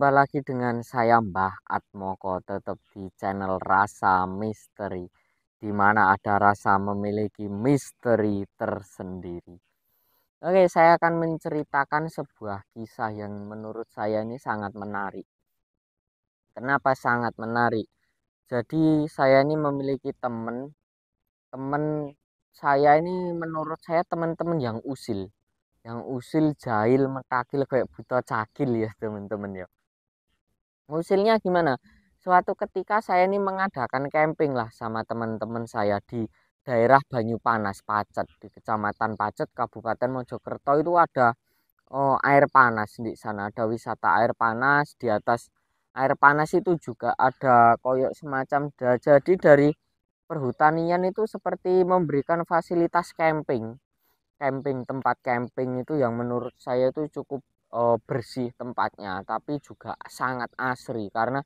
Jumpa lagi dengan saya Mbah Atmoko, tetap di channel Rasa Misteri, di mana ada rasa memiliki misteri tersendiri. Oke, saya akan menceritakan sebuah kisah yang menurut saya ini sangat menarik. Kenapa sangat menarik? Jadi saya ini memiliki teman saya ini menurut saya teman-teman yang usil, jahil, metakil kayak buta cakil ya teman-teman ya. Ngusilnya gimana? Suatu ketika saya ini mengadakan camping lah sama teman-teman saya di daerah Banyupanas, Pacet, di Kecamatan Pacet, Kabupaten Mojokerto itu ada air panas di sana, ada wisata air panas. Di atas air panas itu juga ada koyok semacam jadi dari perhutanian itu seperti memberikan fasilitas camping. Tempat camping itu yang menurut saya itu cukup bersih tempatnya, tapi juga sangat asri karena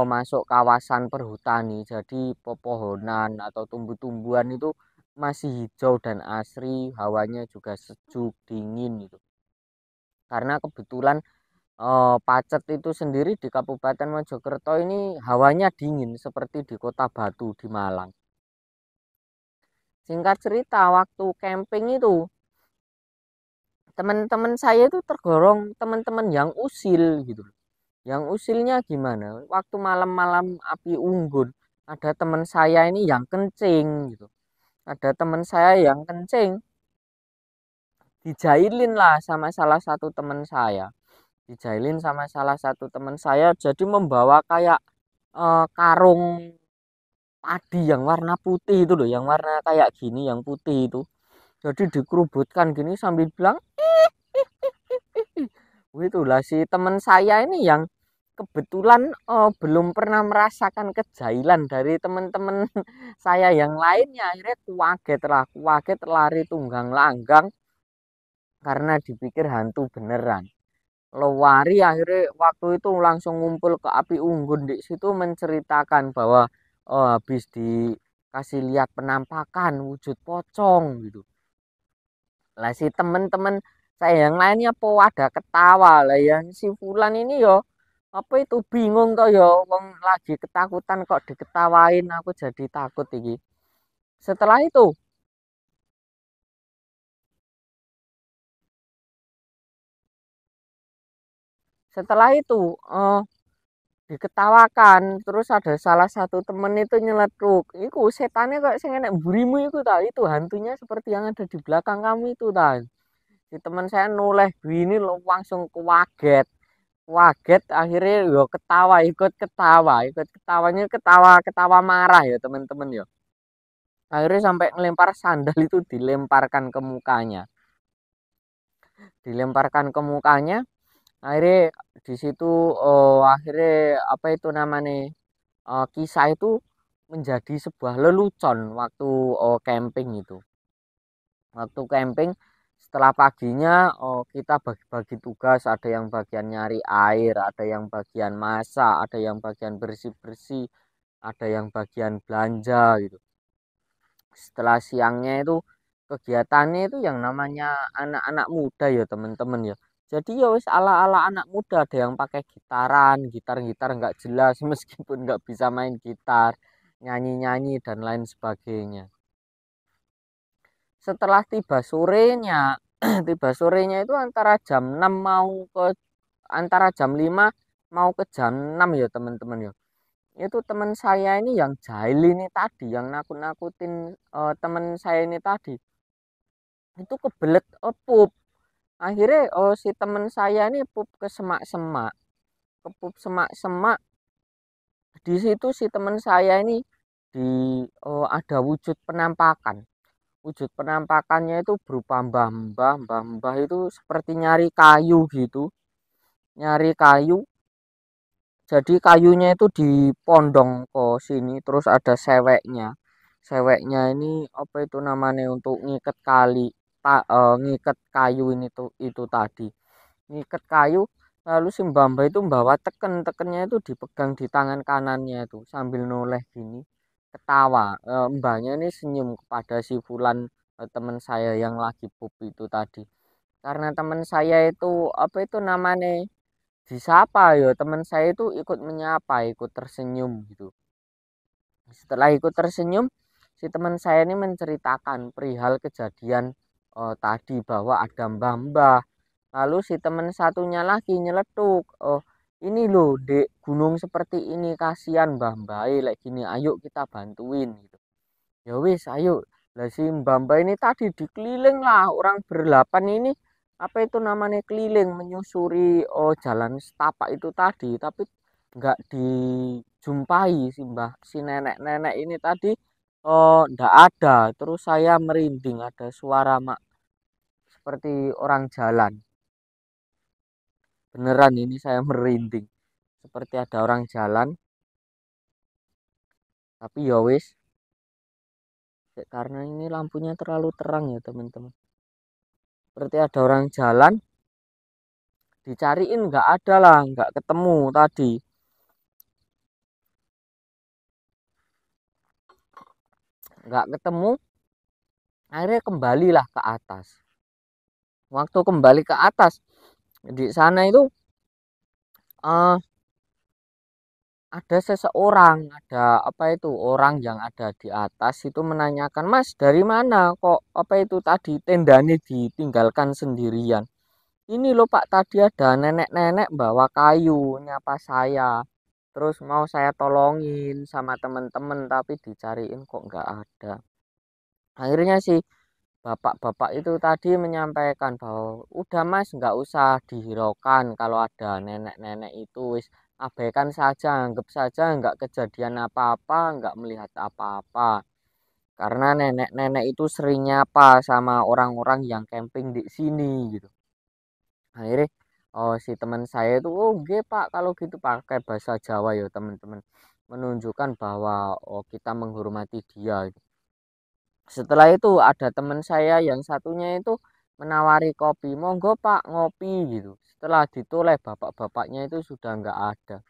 masuk kawasan perhutani. Jadi pepohonan atau tumbuh-tumbuhan itu masih hijau dan asri, hawanya juga sejuk, dingin gitu. Karena kebetulan Pacet itu sendiri di Kabupaten Mojokerto ini hawanya dingin seperti di Kota Batu di Malang. Singkat cerita, waktu camping itu teman-teman saya itu tergolong teman-teman yang usil gitu. Yang usilnya gimana? Waktu malam-malam api unggun, ada teman saya ini yang kencing gitu. Ada teman saya yang kencing, dijailin lah sama salah satu teman saya. Dijailin sama salah satu teman saya, jadi membawa kayak karung padi yang warna putih itu loh, yang warna kayak gini, yang putih itu. Jadi dikerubutkan gini sambil bilang, itulah si teman saya ini yang kebetulan belum pernah merasakan kejailan dari teman-teman saya yang lainnya. Akhirnya kuaget lari tunggang langgang karena dipikir hantu beneran. Lewari akhirnya waktu itu langsung ngumpul ke api unggun di situ menceritakan bahwa habis dikasih lihat penampakan wujud pocong gitu. Lah si temen-temen saya yang lainnya ada ketawa lah, yang si Fulan ini yo apa itu bingung toh yo, wong lagi ketakutan kok diketawain, aku jadi takut iki. Setelah itu, setelah itu diketawakan, terus ada salah satu temen itu nyeletuk, iku setannya kok sing enek mburimu iku ta, itu hantunya seperti yang ada di belakang kamu itu ta. Si teman saya noleh gini lo langsung kaget. Waget akhirnya yo ketawa, ikut ketawanya, ketawa marah ya teman-teman ya. Akhirnya sampai ngelempar sandal itu, dilemparkan ke mukanya. Akhirnya di situ akhirnya apa itu namanya, kisah itu menjadi sebuah lelucon waktu camping itu. Waktu camping setelah paginya kita bagi-bagi tugas, ada yang bagian nyari air, ada yang bagian masak, ada yang bagian bersih-bersih, ada yang bagian belanja gitu. Setelah siangnya itu kegiatannya itu yang namanya anak-anak muda ya teman-teman ya. Jadi ya wis ala-ala anak muda, ada yang pakai gitaran, gitar-gitar nggak jelas meskipun nggak bisa main gitar, nyanyi-nyanyi dan lain sebagainya. Setelah tiba sorenya, tiba sorenya itu antara jam 6 mau ke antara jam 5 mau ke jam 6 ya teman-teman ya. Itu teman saya ini yang jahil ini tadi, yang nakut-nakutin teman saya ini tadi, itu kebelet pup. Akhirnya si teman saya ini pup ke semak-semak, ke pup semak-semak. Di situ si teman saya ini di ada wujud penampakan. Wujud penampakannya itu berupa mbah-mbah itu seperti nyari kayu gitu, nyari kayu. Jadi kayunya itu dipondong ke sini, terus ada seweknya. Seweknya ini apa itu namanya untuk ngiket ngiket kayu ini tuh itu tadi. Ngiket kayu, lalu si mbah-mbah itu membawa tekennya itu dipegang di tangan kanannya itu sambil noleh gini, ketawa. Mbahnya ini senyum kepada si Fulan, teman saya yang lagi pup itu tadi. Karena teman saya itu apa itu namanya, disapa ya teman saya itu ikut menyapa, ikut tersenyum gitu. Setelah ikut tersenyum, si teman saya ini menceritakan perihal kejadian tadi bahwa ada mbah-mbah. Lalu si teman satunya lagi nyeletuk, oh ini loh dek, gunung seperti ini kasihan mbah-mbah, lagi gini ayo kita bantuin gitu. Ya wis ayo. Lah si mbah-mbah ini tadi dikeliling lah orang berdelapan ini, apa itu namanya, keliling menyusuri jalan setapak itu tadi, tapi nggak dijumpai si mbah, si nenek-nenek ini tadi nggak ada. Terus saya merinding, ada suara mak seperti orang jalan. Beneran ini saya merinding, seperti ada orang jalan. Tapi ya wis, karena ini lampunya terlalu terang ya teman-teman, seperti ada orang jalan. Dicariin nggak ada lah, nggak ketemu tadi, nggak ketemu. Akhirnya kembalilah ke atas. Waktu kembali ke atas, di sana itu uh, ada seseorang, ada apa itu, orang yang ada di atas itu menanyakan, Mas dari mana kok apa itu tadi tendanya ditinggalkan sendirian. Ini loh Pak, tadi ada nenek-nenek bawa kayu nyapa saya. Terus mau saya tolongin sama temen-temen, tapi dicariin kok nggak ada. Akhirnya sih bapak-bapak itu tadi menyampaikan bahwa udah Mas, nggak usah dihiraukan kalau ada nenek-nenek itu, wis abaikan saja, anggap saja nggak kejadian apa-apa, nggak melihat apa-apa. Karena nenek-nenek itu sering nyapa sama orang-orang yang camping di sini gitu. Akhirnya si teman saya itu, oh nggih Pak, kalau gitu pakai bahasa Jawa ya teman-teman, menunjukkan bahwa kita menghormati dia gitu. Setelah itu ada teman saya yang satunya itu menawari kopi, monggo Pak ngopi gitu. Setelah ditoleh bapak-bapaknya itu sudah nggak ada.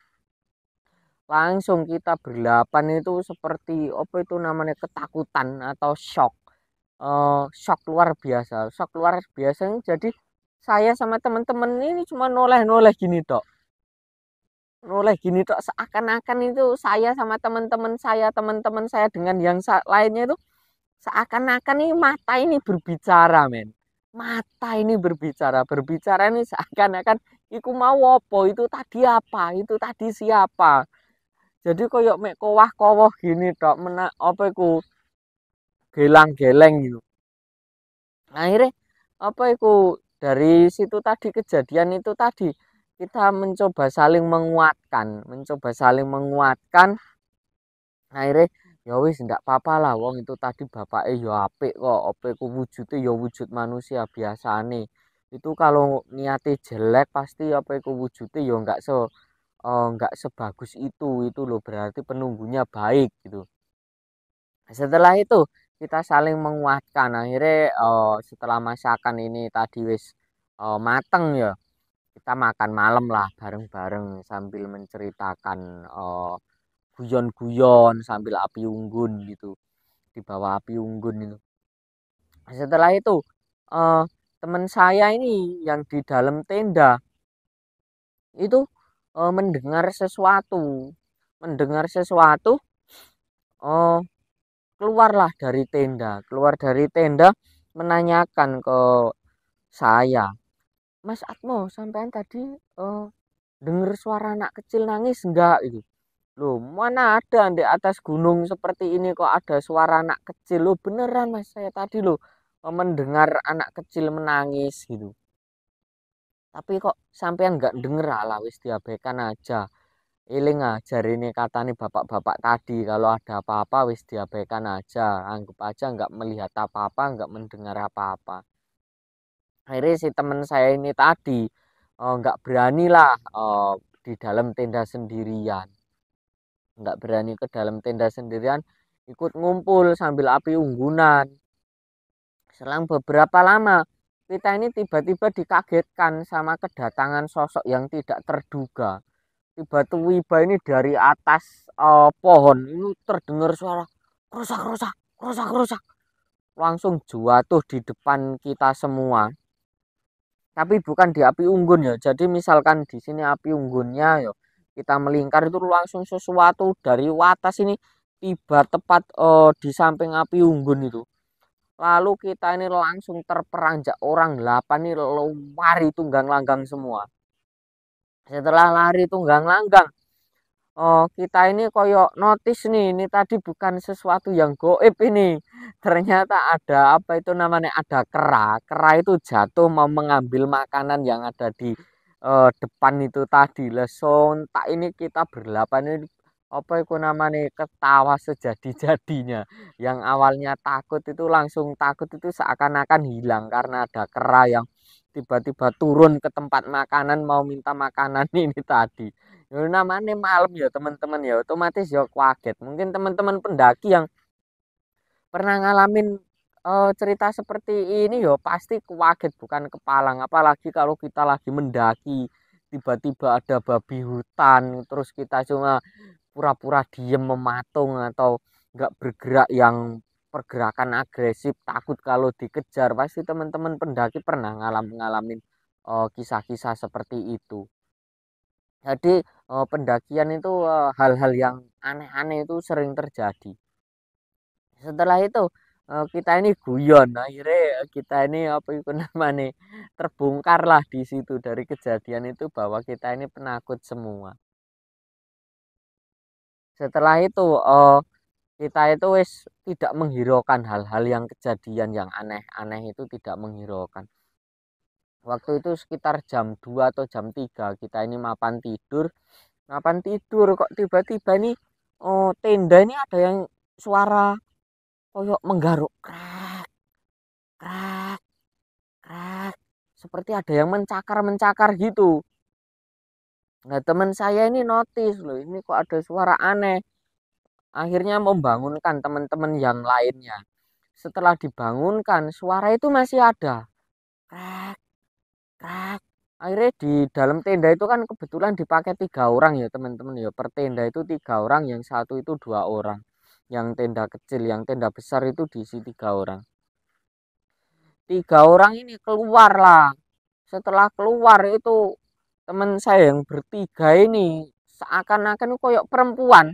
Langsung kita berdelapan itu seperti apa itu namanya, ketakutan atau shock. Shock luar biasa, shock luar biasa. Jadi saya sama teman-teman ini cuma noleh-noleh gini tok. Noleh gini tok, seakan-akan itu saya sama teman-teman saya dengan yang lainnya itu seakan-akan nih mata ini berbicara, men. Mata ini berbicara, berbicara ini seakan-akan iku mau apa, itu tadi apa, itu tadi siapa. Jadi koyok mek kowah-kowah gini tok, apa iku, gelang-geleng gitu. Akhirnya apa itu, dari situ tadi, kejadian itu tadi, kita mencoba saling menguatkan. Akhirnya ya wis ndak apa-apa lah, wong itu tadi bapake ya apik kok, apa iku wujude ya wujud manusia biasane. Itu kalau niate jelek pasti apa iku wujude ya nggak sebagus itu loh, berarti penunggunya baik gitu. Setelah itu kita saling menguatkan. Akhirnya setelah masakan ini tadi wis mateng ya, kita makan malam lah bareng-bareng sambil menceritakan, guyon-guyon sambil api unggun gitu, di bawah api unggun itu. Setelah itu eh, teman saya ini yang di dalam tenda itu mendengar sesuatu, eh, keluar dari tenda menanyakan ke saya, Mas Atmo, sampean tadi eh, dengar suara anak kecil nangis enggak itu? Loh, mana ada di atas gunung seperti ini kok ada suara anak kecil? Loh, beneran Mas, saya tadi loh mendengar anak kecil menangis gitu. Tapi kok sampean nggak denger, lah wis diabaikan aja. Eling ajar ini kata nih bapak-bapak tadi, kalau ada apa-apa wis diabaikan aja. Anggap aja nggak melihat apa-apa, nggak mendengar apa-apa. Akhirnya si teman saya ini tadi nggak berani lah di dalam tenda sendirian. Nggak berani ke dalam tenda sendirian, ikut ngumpul sambil api unggunan. Selang beberapa lama, kita ini tiba-tiba dikagetkan sama kedatangan sosok yang tidak terduga. Tiba-tiba ini dari atas pohon ini terdengar suara kerusak kerusak kerusak kerusak, langsung jatuh di depan kita semua. tapi bukan di api unggun ya. Jadi misalkan di sini api unggunnya ya, kita melingkar itu langsung sesuatu dari atas ini tiba tepat di samping api unggun itu. Lalu kita ini langsung terperanjak orang 8 ini lari tunggang langgang semua. Setelah lari tunggang langgang, oh, kita ini koyok notice nih, ini tadi bukan sesuatu yang goib ini. Ternyata ada apa itu namanya, ada kera. Kera itu jatuh mau mengambil makanan yang ada di depan itu tadi. Leson, tak ini kita berlapan ini apa itu namanya ketawa sejadi-jadinya. Yang awalnya takut itu langsung takut itu seakan-akan hilang karena ada kera yang tiba-tiba turun ke tempat makanan mau minta makanan ini tadi. Ya namanya malam ya teman-teman ya otomatis ya kaget. Mungkin teman-teman pendaki yang pernah ngalamin cerita seperti ini ya pasti kaget bukan kepalang. Apalagi kalau kita lagi mendaki tiba-tiba ada babi hutan terus kita cuma pura-pura diem mematung atau nggak bergerak yang pergerakan agresif takut kalau dikejar. Pasti teman-teman pendaki pernah ngalamin kisah-kisah seperti itu. Jadi pendakian itu hal-hal yang aneh-aneh itu sering terjadi. Setelah itu kita ini guyon, akhirnya kita ini apa itu namanya terbongkar lah di situ dari kejadian itu bahwa kita ini penakut semua. Setelah itu kita itu wis tidak menghiraukan hal-hal yang kejadian yang aneh-aneh itu tidak menghiraukan. Waktu itu sekitar jam 2 atau jam 3 kita ini mapan tidur. Mapan tidur kok tiba-tiba nih oh tenda ini ada yang suara koyok menggaruk krak krak krak seperti ada yang mencakar-mencakar gitu. Nah, teman saya ini notice loh, ini kok ada suara aneh. Akhirnya membangunkan teman-teman yang lainnya. Setelah dibangunkan, suara itu masih ada. Krak krak. Akhirnya di dalam tenda itu kan kebetulan dipakai 3 orang ya teman-teman ya. Per tenda itu 3 orang, yang satu itu 2 orang. Yang tenda kecil, yang tenda besar itu diisi 3 orang. 3 orang ini keluar lah. Setelah keluar itu teman saya yang bertiga ini seakan-akan koyok perempuan.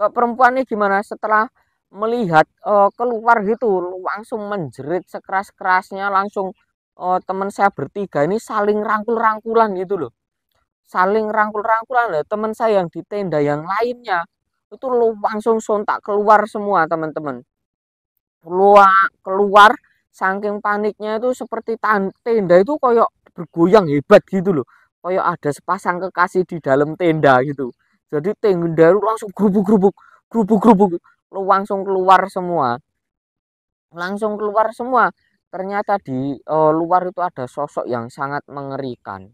Kok perempuan ini gimana setelah melihat keluar gitu langsung menjerit sekeras-kerasnya langsung teman saya bertiga ini saling rangkul-rangkulan gitu loh. Saling rangkul-rangkulan loh teman saya yang di tenda yang lainnya itu langsung sontak keluar semua teman-teman. Keluar saking paniknya itu seperti tenda itu koyok bergoyang hebat gitu loh. Koyok ada sepasang kekasih di dalam tenda gitu. Jadi tenda itu langsung gerubuk-gerubuk, gerubuk-gerubuk, langsung keluar semua. Langsung keluar semua. Ternyata di luar itu ada sosok yang sangat mengerikan.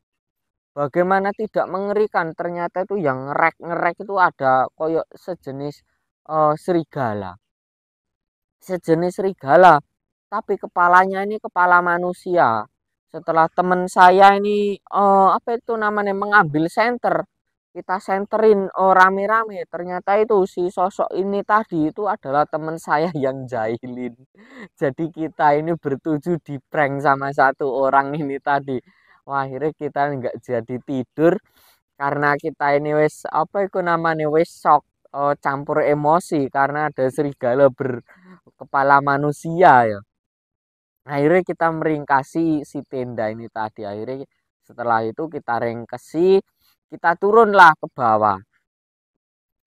Bagaimana tidak mengerikan? Ternyata itu yang ngerek-ngerek itu ada koyok sejenis serigala. Sejenis serigala, tapi kepalanya ini kepala manusia. Setelah teman saya ini apa itu namanya mengambil senter, kita senterin rame-rame. Ternyata itu si sosok ini tadi itu adalah teman saya yang jahilin. Jadi kita ini bertuju di prank sama satu orang ini tadi. Wah, akhirnya kita nggak jadi tidur karena kita ini wes apa itu namanya wes shock campur emosi karena ada serigala berkepala manusia ya. Akhirnya kita meringkasi si tenda ini tadi. Akhirnya setelah itu kita ringkesi, kita turunlah ke bawah.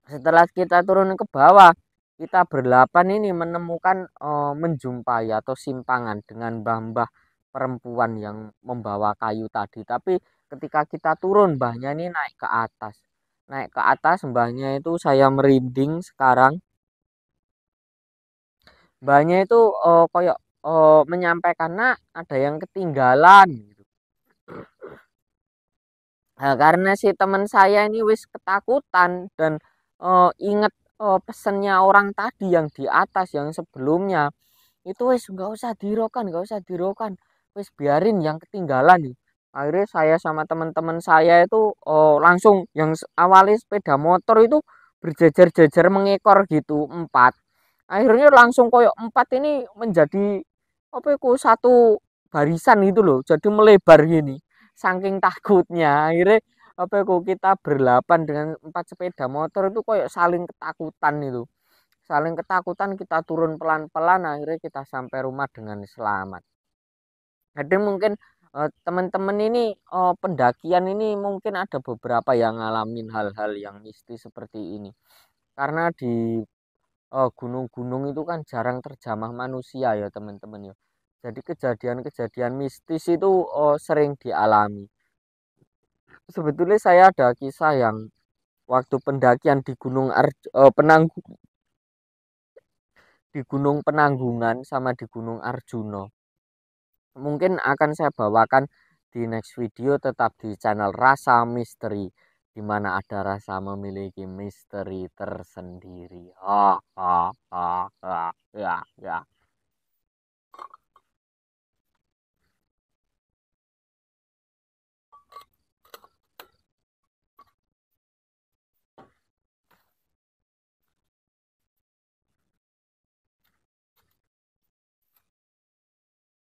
Setelah kita turun ke bawah, kita berdelapan ini menemukan menjumpai atau simpangan dengan mbah-mbah perempuan yang membawa kayu tadi. Tapi ketika kita turun, mbahnya ini naik ke atas. Naik ke atas mbahnya itu saya merinding sekarang. Mbahnya itu koyok menyampaikan, "Nak, ada yang ketinggalan." Gitu. Nah, karena si teman saya ini wis ketakutan dan inget pesennya orang tadi yang di atas yang sebelumnya itu wis nggak usah dirokan, nggak usah dirokan, wis biarin yang ketinggalan nih. Akhirnya saya sama teman-teman saya itu langsung yang awalnya sepeda motor itu berjejer-jejer mengekor gitu 4. Akhirnya langsung koyok 4 ini menjadi apa itu satu barisan gitu loh, jadi melebar gini. Saking takutnya, akhirnya apa kok kita berlapan dengan 4 sepeda motor itu kayak saling ketakutan itu. Saling ketakutan kita turun pelan-pelan akhirnya kita sampai rumah dengan selamat. Jadi mungkin teman-teman ini pendakian ini mungkin ada beberapa yang ngalamin hal-hal yang mistis seperti ini. Karena di gunung-gunung itu kan jarang terjamah manusia ya teman-teman ya. Jadi kejadian-kejadian mistis itu sering dialami. Sebetulnya saya ada kisah yang waktu pendakian di di Gunung Penanggungan sama di Gunung Arjuno. Mungkin akan saya bawakan di next video, tetap di channel Rasa Misteri, di mana ada rasa memiliki misteri tersendiri. Ha ha ha ha ya ya.